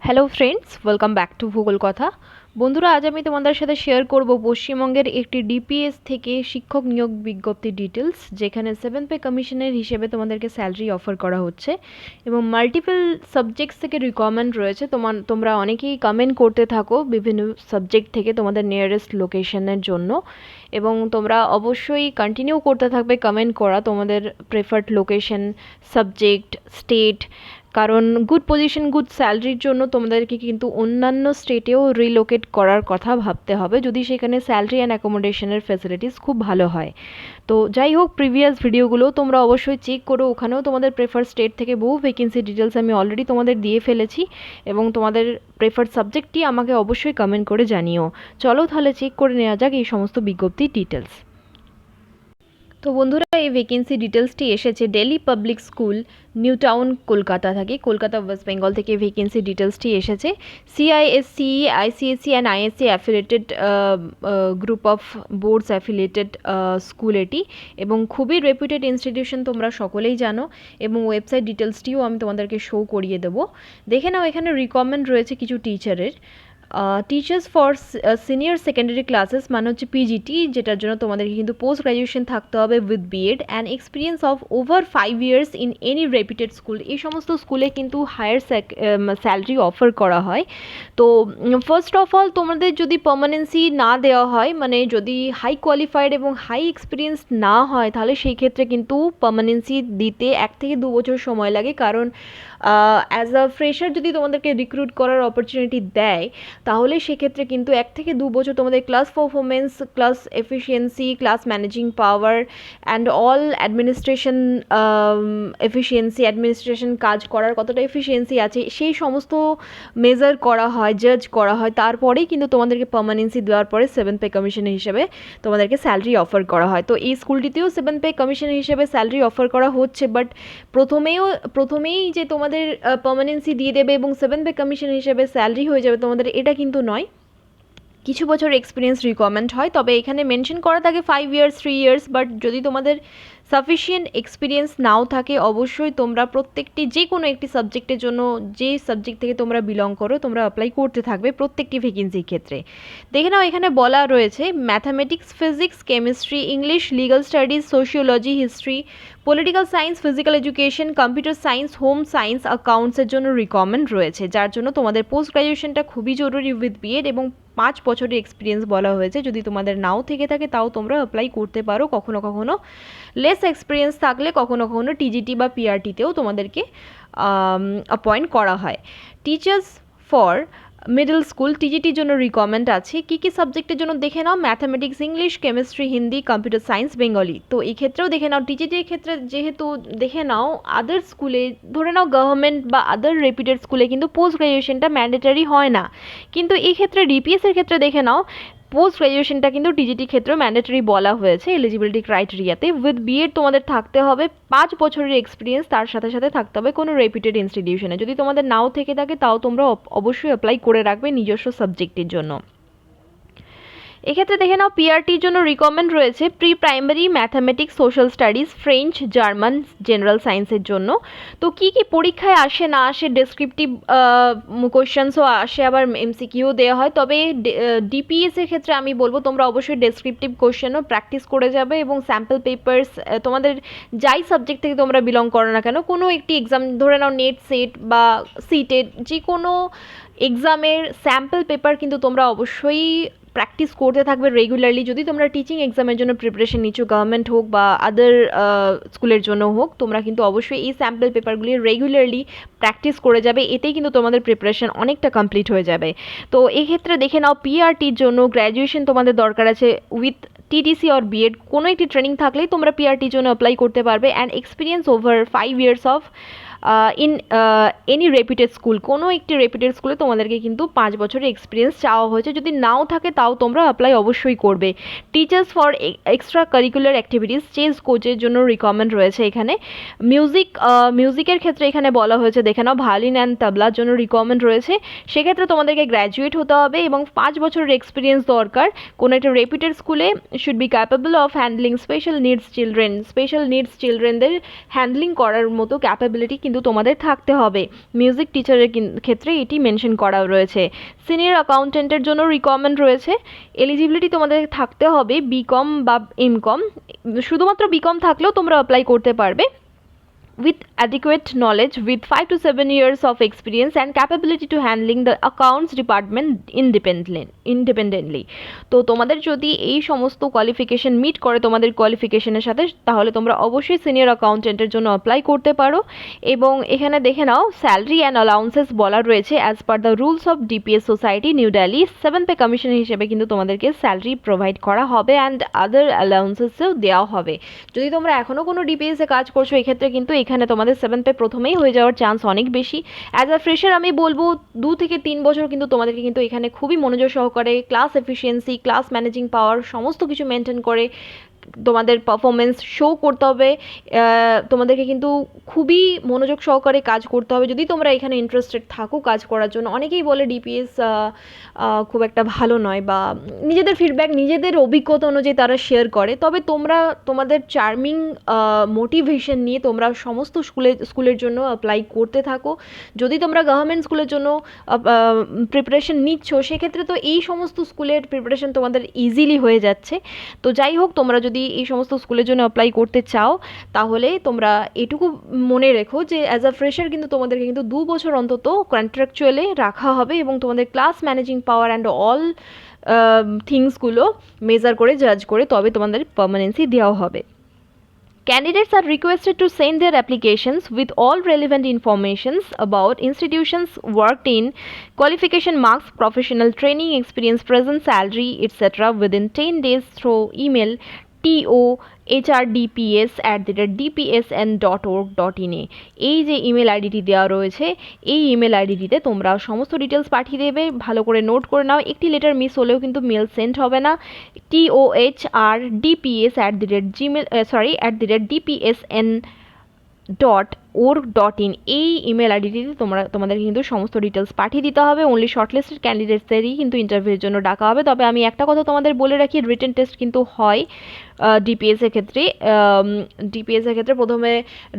Hello friends, welcome back to ভূগোল কথা। বন্ধুরা, আজ আমি তোমাদের সাথে শেয়ার করব পশ্চিমবঙ্গের একটি ডিপিএস থেকে শিক্ষক নিয়োগ বিজ্ঞপ্তি ডিটেলস, যেখানে 7 পে কমিশনের হিসেবে তোমাদেরকে স্যালারি অফার করা হচ্ছে এবং মাল্টিপল সাবজেক্টস থেকে রিকোয়ারমেন্ট রয়েছে। তোমরা অনেকেই কমেন্ট করতে থাকো বিভিন্ন সাবজেক্ট থেকে তোমাদের নিয়ারেস্ট লোকেশনের জন্য, এবং তোমরা অবশ্যই কন্টিনিউ করতে থাকবে কমেন্ট করা তোমাদের প্রেফার্ড লোকেশন, সাবজেক্ট, স্টেট, কারণ গুড পজিশন, গুড স্যালারির জন্য তোমাদেরকে কিন্তু অন্যান্য স্টেটেও রিলোকেট করার কথা ভাবতে হবে, যদি সেখানে স্যালারি অ্যান্ড অ্যাকোমোডেশনের ফ্যাসিলিটিস খুব ভালো হয়। তো যাই হোক, প্রিভিয়াস ভিডিওগুলো তোমরা অবশ্যই চেক করো, ওখানেও তোমাদের প্রেফার স্টেট থেকে বহু ভ্যাকেন্সি ডিটেলস আমি অলরেডি তোমাদের দিয়ে ফেলেছি, এবং তোমাদের প্রেফার সাবজেক্টটি আমাকে অবশ্যই কমেন্ট করে জানিও। চলো তাহলে চেক করে নেওয়া যাক এই সমস্ত বিজ্ঞপ্তির ডিটেলস। তো বন্ধুরা, এই ভ্যাকেন্সি ডিটেলসটি এসেছে Delhi public school, new town, Kolkata থেকে, কলকাতা ওয়েস্ট বেঙ্গল থেকে ভ্যাকেন্সি ডিটেলসটি এসেছে। CISC, ICSE and ISC affiliated group of boards affiliated school এটি, এবং খুবই রেপুটেড ইনস্টিটিউশন, তোমরা সকলেই জানো, এবং ওয়েবসাইট ডিটেলসটিও আমি তোমাদেরকে শো করিয়ে দেবো। দেখে নাও, এখানে রিকমেন্ড রয়েছে কিছু টিচারের। Teachers for senior secondary classes মানে হচ্ছে পিজিটি, যেটার জন্য তোমাদেরকে কিন্তু পোস্ট গ্র্যাজুয়েশন থাকতে হবে with B Ed and experience of over 5 years in any রেপুটেড school. এই সমস্ত স্কুলে কিন্তু হায়ার স্যালারি অফার করা হয়। তো ফার্স্ট অফ অল, তোমাদের যদি পার্মানেন্সি না দেওয়া হয়, মানে যদি হাই কোয়ালিফাইড এবং হাই এক্সপিরিয়েন্স না হয়, তাহলে সেই ক্ষেত্রে কিন্তু পার্মানেন্সি দিতে 1 থেকে 2 বছর সময় লাগে, কারণ অ্যাজ আ ফ্রেশার যদি তোমাদেরকে রিক্রুট করার অপরচুনিটি দেয়, তাহলে সেক্ষেত্রে কিন্তু 1 থেকে 2 বছর তোমাদের class performance, class efficiency, class managing power and all administration efficiency, administration কাজ করার কতটা এফিসিয়েন্সি আছে সেই সমস্ত মেজার করা হয়, জাজ করা হয়, তারপরেই কিন্তু তোমাদেরকে পার্মানেন্সি দেওয়ার পরে 7 পে কমিশনের হিসেবে তোমাদেরকে স্যালারি অফার করা হয়। তো এই স্কুলটিতেও 7 পে কমিশনের হিসেবে স্যালারি অফার করা হচ্ছে, বাট প্রথমেই যে তোমাদের পার্মানেন্সি দিয়ে দেবে এবং 7 পে কমিশন হিসেবে স্যালারি হয়ে যাবে তোমাদের, এটা কিন্তু নয়। কিছু বছর এক্সপিরিয়েন্স রিকোয়ারমেন্ট হয়, তবে এখানে মেনশন করা থাকে 5 ইয়ার্স, 3 ইয়ার্স, বাট যদি তোমাদের সাফিসিয়েন্ট এক্সপিরিয়েন্স নাও থাকে, অবশ্যই তোমরা প্রত্যেকটি যে কোনো একটি সাবজেক্টের জন্য, যে সাবজেক্ট থেকে তোমরা বিলং করো, তোমরা অ্যাপ্লাই করতে থাকবে প্রত্যেকটি ভ্যাকেন্সির ক্ষেত্রে। দেখে নাও, এখানে বলা রয়েছে mathematics, physics, chemistry, English, legal studies, sociology, history, political science, physical education, computer science, home science, অ্যাকাউন্টসের জন্য রিকমেন্ড রয়েছে, যার জন্য তোমাদের পোস্ট গ্র্যাজুয়েশনটা খুবই জরুরি উইথ বিএড, এবং 5 বছরের এক্সপিরিয়েন্স বলা হয়েছে। যদি তোমাদের নাও থেকে থাকে, তাও তোমরা অ্যাপ্লাই করতে পারো। কখনো কখনো লেস এক্সপিরিয়েন্স থাকলে কখনো কখনো টিজিটি বা পিআরটিতেও তোমাদেরকে অ্যাপয়েন্ট করা হয়। টিচার্স ফর মিডল স্কুল, টিজিটির জন্য রিকমেন্ড আছে। কী কী সাবজেক্টের জন্য দেখে নাও, mathematics, English, chemistry, Hindi, computer science, Bengali. তো এই ক্ষেত্রেও দেখে নাও, টিজিটির ক্ষেত্রে যেহেতু দেখে নাও, আদার স্কুলে ধরে নাও গভর্নমেন্ট বা আদার রেপুটেড স্কুলে কিন্তু পোস্ট গ্র্যাজুয়েশনটা ম্যান্ডেটারি হয় না, কিন্তু এই ক্ষেত্রে ডিপিএসের ক্ষেত্রে দেখে নাও, পোস্ট গ্র্যাজুয়েশনটা কিন্তু টিজিটির ক্ষেত্রেও ম্যান্ডেটরি বলা হয়েছে এলিজিবিলিটি ক্রাইটেরিয়াতে। উইথ বিএড তোমাদের থাকতে হবে 5 বছরের এক্সপিরিয়েন্স, তার সাথে সাথে থাকতে হবে কোনো রেপুটেড ইনস্টিটিউশনে। যদি তোমাদের নাও থেকে থাকে, তাও তোমরা অবশ্যই অ্যাপ্লাই করে রাখবে নিজস্ব সাবজেক্টের জন্য। এক্ষেত্রে দেখে নাও, পিআরটির জন্য রিকমেন্ড রয়েছে pre primary mathematics, social studies, French, German, general সায়েন্সের জন্য। তো কী কী পরীক্ষায় আসে না আসে, ডেসক্রিপটিভ কোয়েশ্চেন্সও আসে, আবার এমসিকিউ দেওয়া হয়, তবে ডিপিএসের ক্ষেত্রে আমি বলবো তোমরা অবশ্যই ডেসক্রিপটিভ কোয়েশ্চেনও প্র্যাকটিস করে যাবে, এবং স্যাম্পল পেপার্স তোমাদের যাই সাবজেক্ট থেকে তোমরা বিলং করো না কেন, কোনো একটি এক্সাম, ধরে নাও নেট, সেট বা সিটেড, যে কোনো এক্সামের স্যাম্পল পেপার কিন্তু তোমরা অবশ্যই প্র্যাকটিস করতে থাকবে রেগুলারলি। যদি তোমরা টিচিং এক্সামের জন্য প্রিপারেশন নিচ্ছ, গভর্নমেন্ট হোক বা আদার স্কুলের জন্য হোক, তোমরা কিন্তু অবশ্যই এই স্যাম্পল পেপারগুলি রেগুলারলি প্র্যাকটিস করে যাবে, এতেই কিন্তু তোমাদের প্রিপারেশন অনেকটা কমপ্লিট হয়ে যাবে। তো এক্ষেত্রে দেখে নাও, পিআরটির জন্য গ্র্যাজুয়েশন তোমাদের দরকার আছে উইথ টিটিসি অর বিএড, কোনো একটি ট্রেনিং থাকলেই তোমরা পিআরটির জন্য অ্যাপ্লাই করতে পারবে, and experience over 5 years of in any রেপুটেড school, কোনো একটি রেপুটেড স্কুলে তোমাদেরকে কিন্তু 5 বছরের এক্সপিরিয়েন্স চাওয়া হয়েছে। যদি নাও থাকে, তাও তোমরা অ্যাপ্লাই অবশ্যই করবে। Teachers for extracurricular activities, chess কোচের জন্য রিকমেন্ড রয়েছে এখানে। মিউজিকের ক্ষেত্রে এখানে বলা হয়েছে, দেখে নাও, ভায়োলিন অ্যান্ড তবলার জন্য রিকমেন্ড রয়েছে। সেক্ষেত্রে তোমাদেরকে গ্র্যাজুয়েট হতে হবে এবং 5 বছরের এক্সপিরিয়েন্স দরকার। কোনো একটা রেপুটেড স্কুলে should be capable of handling special needs চিলড্রেনদের হ্যান্ডলিং করার মতো ক্যাপাবিলিটি কিন্তু কিন্তু তোমাদের থাকতে হবে। মিউজিক টিচারের ক্ষেত্রে এটি মেনশন করা রয়েছে। সিনিয়র অ্যাকাউন্টেন্টের জন্য রিকোয়ারমেন্ট রয়েছে। এলিজিবিলিটি তোমাদের থাকতে হবে বিকম বা এমকম, শুধুমাত্র বিকম থাকলেও তোমরা অ্যাপ্লাই করতে পারবে। with adequate knowledge, with 5 to 7 years of experience and capability to handling the accounts department independently। তো তোমাদের যদি এই সমস্ত কোয়ালিফিকেশন মিট করে তোমাদের কোয়ালিফিকেশনের সাথে, তাহলে তোমরা অবশ্যই সিনিয়র অ্যাকাউন্টেন্টের জন্য অ্যাপ্লাই করতে পারো। এবং এখানে দেখে নাও স্যালারি অ্যান্ড অ্যালাউন্সেস বলা রয়েছে as per the rules of DPS society new Delhi 7 pay commission হিসেবে কিন্তু তোমাদেরকে স্যালারি প্রোভাইড করা হবে অ্যান্ড আদার অ্যালাউন্সেসও দেওয়া হবে। যদি তোমরা এখনও কোনো ডিপিএসে কাজ করছো, এক্ষেত্রে কিন্তু এখানে তোমাদের 7 পে প্রথমেই হয়ে যাওয়ার চান্স অনেক বেশি। অ্যাজ আ ফ্রেশার আমি বলবো 2 থেকে 3 বছর কিন্তু তোমাদেরকে কিন্তু এখানে খুবই মনোযোগ সহকারে ক্লাস এফিসিয়েন্সি, ক্লাস ম্যানেজিং পাওয়ার সমস্ত কিছু মেনটেন করে তোমাদের পারফরমেন্স শো করতে হবে। তোমাদেরকে কিন্তু খুবই মনোযোগ সহকারে কাজ করতে হবে যদি তোমরা এখানে ইন্টারেস্টেড থাকো কাজ করার জন্য। অনেকেই বলে ডিপিএস খুব একটা ভালো নয়, বা নিজেদের ফিডব্যাক নিজেদের অভিজ্ঞতা অনুযায়ী তারা শেয়ার করে। তবে তোমরা তোমাদের চার্মিং মোটিভেশন নিয়ে তোমরা সমস্ত স্কুলের জন্য অ্যাপ্লাই করতে থাকো। যদি তোমরা গভর্নমেন্ট স্কুলের জন্য প্রিপারেশন নিচ্ছ, সেক্ষেত্রে তো এই সমস্ত স্কুলের প্রিপারেশন তোমাদের ইজিলি হয়ে যাচ্ছে। তো যাই হোক, তোমরা যদি এই সমস্ত স্কুলের জন্য অ্যাপ্লাই করতে চাও, তাহলে তোমরা এটুকু মনে রেখো যে অ্যাজ আ ফ্রেশার কিন্তু তোমাদেরকে কিন্তু 2 বছর অন্তত কন্ট্রাকচুয়ালে রাখা হবে এবং তোমাদের class managing power and all থিংসগুলো মেজার করে জাজ করে তবে তোমাদের পার্মানেন্সি দেওয়া হবে। Candidates are requested to send their applications with all relevant informations about institutions worked in, qualification marks, professional training, experience, present salary, etc. within 10 days through email tohrdps@dpsn.org.in এ। এই যে ইমেল আইডিটি দেওয়া রয়েছে, এই ইমেল আইডিটিতে তোমরা সমস্ত ডিটেলস পাঠিয়ে দেবে। ভালো করে নোট করে নাও, একটি লেটার মিস হলেও কিন্তু মেল সেন্ড হবে না। tohrdps@dpsn.org.in এই ইমেল আইডিটিতে তোমাদের কিন্তু সমস্ত ডিটেলস পাঠিয়ে দিতে হবে। অনলি শর্টলিস্টেড ক্যান্ডিডেটসদেরই কিন্তু ইন্টারভিউর জন্য ডাকা হবে। তবে আমি একটা কথা তোমাদের বলে রাখি, রিটেন টেস্ট কিন্তু হয় ডিপিএসের ক্ষেত্রে প্রথমে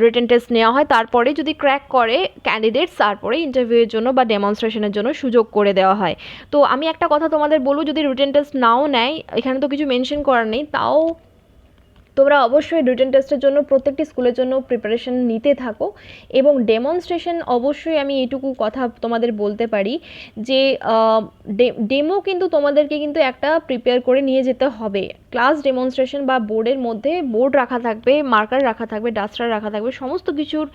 রিটেন টেস্ট নেওয়া হয়, তারপরে যদি ক্র্যাক করে ক্যান্ডিডেটস তারপরে ইন্টারভিউয়ের জন্য বা ডেমনস্ট্রেশনের জন্য সুযোগ করে দেওয়া হয়। তো আমি একটা কথা তোমাদের বলবো, যদি রিটেন টেস্ট নাও নেয়, এখানে তো কিছু মেনশন করার নেই, তাও তোমরা অবশ্যই রিটেন টেস্টের জন্য প্রত্যেকটি স্কুলের জন্য প্রিপারেশন নিতে থাকো। এবং ডেমনস্ট্রেশন অবশ্যই আমি এইটুকু কথা তোমাদের বলতে পারি যে ডেমো কিন্তু তোমাদেরকে কিন্তু একটা প্রিপেয়ার করে নিয়ে যেতে হবে। ক্লাস ডেমনস্ট্রেশন বা বোর্ডের মধ্যে বোর্ড রাখা থাকবে, মার্কার রাখা থাকবে, ডাস্টার রাখা থাকবে, সমস্ত কিছুর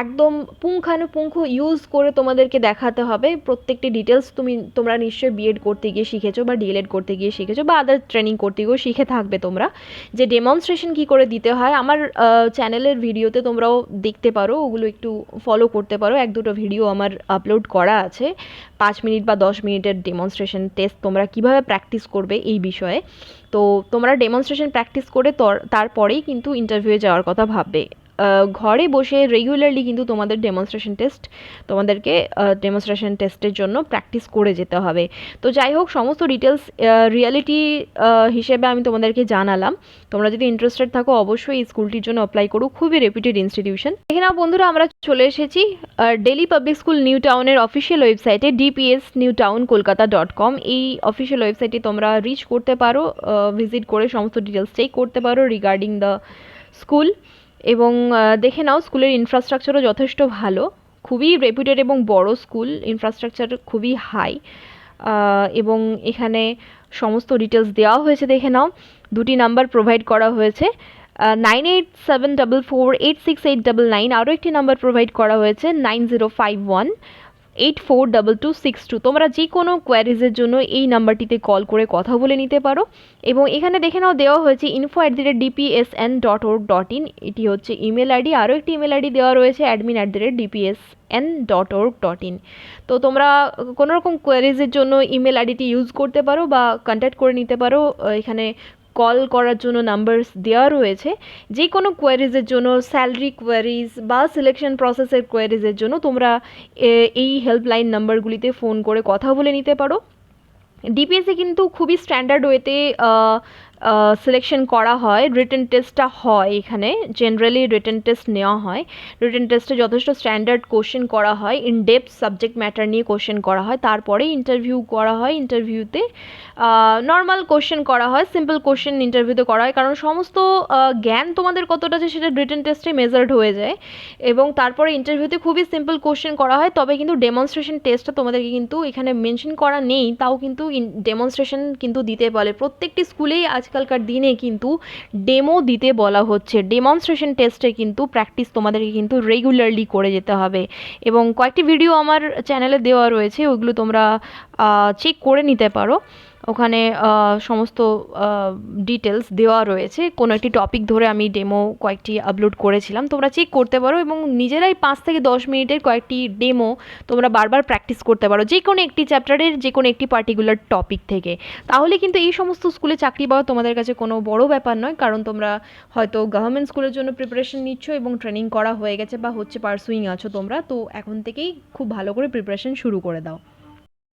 একদম পুঙ্খানুপুঙ্খ ইউজ করে তোমাদেরকে দেখাতে হবে। প্রত্যেকটি ডিটেলস তোমরা নিশ্চয়ই বিএড করতে গিয়ে শিখেছো বা ডিএলএড করতে গিয়ে শিখেছো বা আদার ট্রেনিং করতে গিয়েও শিখে থাকবে তোমরা, যে ডেমনস্ট্রেশন কী করে দিতে হয়। আমার চ্যানেলের ভিডিওতে তোমরাও দেখতে পারো, ওগুলো একটু ফলো করতে পারো। 1-2টো ভিডিও আমার আপলোড করা আছে, 5 মিনিট বা 10 মিনিটের ডেমনস্ট্রেশন টেস্ট তোমরা কিভাবে প্র্যাকটিস করবে এই বিষয়ে। তো তোমরা ডেমনস্ট্রেশন প্র্যাকটিস করে তারপরেই কিন্তু ইন্টারভিউয়ে যাওয়ার কথা ভাববে। ঘরে বসে রেগুলারলি কিন্তু তোমাদের তোমাদেরকে ডেমনস্ট্রেশন টেস্টের জন্য প্র্যাকটিস করে যেতে হবে। তো যাই হোক, সমস্ত ডিটেলস রিয়ালিটি হিসেবে আমি তোমাদেরকে জানালাম। তোমরা যদি ইন্টারেস্টেড থাকো অবশ্যই এই স্কুলটির জন্য অ্যাপ্লাই করো, খুবই রেপুটেড ইনস্টিটিউশন। দেখে নাও বন্ধুরা, আমরা চলে এসেছি দিল্লি পাবলিক স্কুল নিউ টাউনের অফিসিয়াল ওয়েবসাইটে dpsnewtown.kolkata.com। এই অফিসিয়াল ওয়েবসাইটে তোমরা রিচ করতে পারো, ভিজিট করে সমস্ত ডিটেলস চেক করতে পারো রিগার্ডিং দ্য স্কুল। এবং দেখে নাও, স্কুলের ইনফ্রাস্ট্রাকচারও যথেষ্ট ভালো, খুবই রেপুটেড এবং বড় স্কুল, ইনফ্রাস্ট্রাকচার খুবই হাই। এবং এখানে সমস্ত ডিটেলস দেওয়া হয়েছে, দেখে নাও। 2টি নাম্বার প্রোভাইড করা হয়েছে, 9874486899। আরও একটি নাম্বার প্রোভাইড করা হয়েছে 9051842262। তোমরা যে কোনো কোয়ারিজের জন্য এই নাম্বারটিতে কল করে কথা বলে নিতে পারো। এবং এখানে দেখে নাও দেওয়া হয়েছে info@dpsn.org.in, এটি হচ্ছে ইমেল আইডি। আরও একটি ইমেল আইডি দেওয়া রয়েছে admin@dpsn.org.in। তো তোমরা কোনো রকম কোয়ারিজের জন্য ইমেল আইডিটি ইউজ করতে পারো বা কন্ট্যাক্ট করে নিতে পারো। এখানে কল করার জন্য নাম্বারস দেওয়া রয়েছে। যে কোনো কোয়ারিজের জন্য, স্যালারি কোয়ারিজ বা সিলেকশন প্রসেসের কোয়ারিজের জন্য তোমরা এই হেল্পলাইন নাম্বারগুলিতে ফোন করে কথা বলে নিতে পারো। ডিপিএসসি কিন্তু খুবই স্ট্যান্ডার্ড ওয়েতে সিলেকশন করা হয়, রিটেন টেস্টটা হয়। এখানে জেনারেলি রিটেন টেস্ট নেওয়া হয়। রিটেন টেস্টে যথেষ্ট স্ট্যান্ডার্ড কোশ্চেন করা হয়, ইন ডেপথ সাবজেক্ট ম্যাটার নিয়ে কোশ্চেন করা হয়, তারপরে ইন্টারভিউ করা হয়। ইন্টারভিউতে নর্মাল কোশ্চেন করা হয়, সিম্পল কোশ্চেন ইন্টারভিউতে করা হয়, কারণ সমস্ত জ্ঞান তোমাদের কতটা আছে সেটা রিটেন টেস্টে মেজার্ড হয়ে যায়। এবং তারপরে ইন্টারভিউতে খুবই সিম্পল কোশ্চেন করা হয়, তবে কিন্তু ডেমনস্ট্রেশন টেস্টটা তোমাদেরকে কিন্তু এখানে মেনশন করা নেই, তাও কিন্তু ডেমনস্ট্রেশন কিন্তু দিতে বলে। প্রত্যেকটি স্কুলেই আজকালকার দিনে কিন্তু ডেমো দিতে বলা হচ্ছে। ডেমনস্ট্রেশন টেস্টে কিন্তু প্র্যাকটিস তোমাদেরকে কিন্তু রেগুলারলি করে যেতে হবে। এবং কয়েকটি ভিডিও আমার চ্যানেলে দেওয়া রয়েছে, ওইগুলো তোমরা চেক করে নিতে পারো। ওখানে সমস্ত ডিটেলস দেওয়া রয়েছে। কোনো একটি টপিক ধরে আমি ডেমো কয়েকটি আপলোড করেছিলাম, তোমরা চেক করতে পারো এবং নিজেরাই 5 থেকে 10 মিনিটের কয়েকটি ডেমো তোমরা বারবার প্র্যাকটিস করতে পারো, যে কোনো একটি চ্যাপ্টারের যে কোনো একটি পার্টিকুলার টপিক থেকে। তাহলে কিন্তু এই সমস্ত স্কুলে চাকরি পাওয়া তোমাদের কাছে কোনো বড় ব্যাপার নয়, কারণ তোমরা হয়তো গভর্নমেন্ট স্কুলের জন্য প্রিপারেশন নিচ্ছ এবং ট্রেনিং করা হয়ে গেছে বা হচ্ছে পারসুইং আছো তোমরা, তো এখন থেকেই খুব ভালো করে প্রিপারেশন শুরু করে দাও।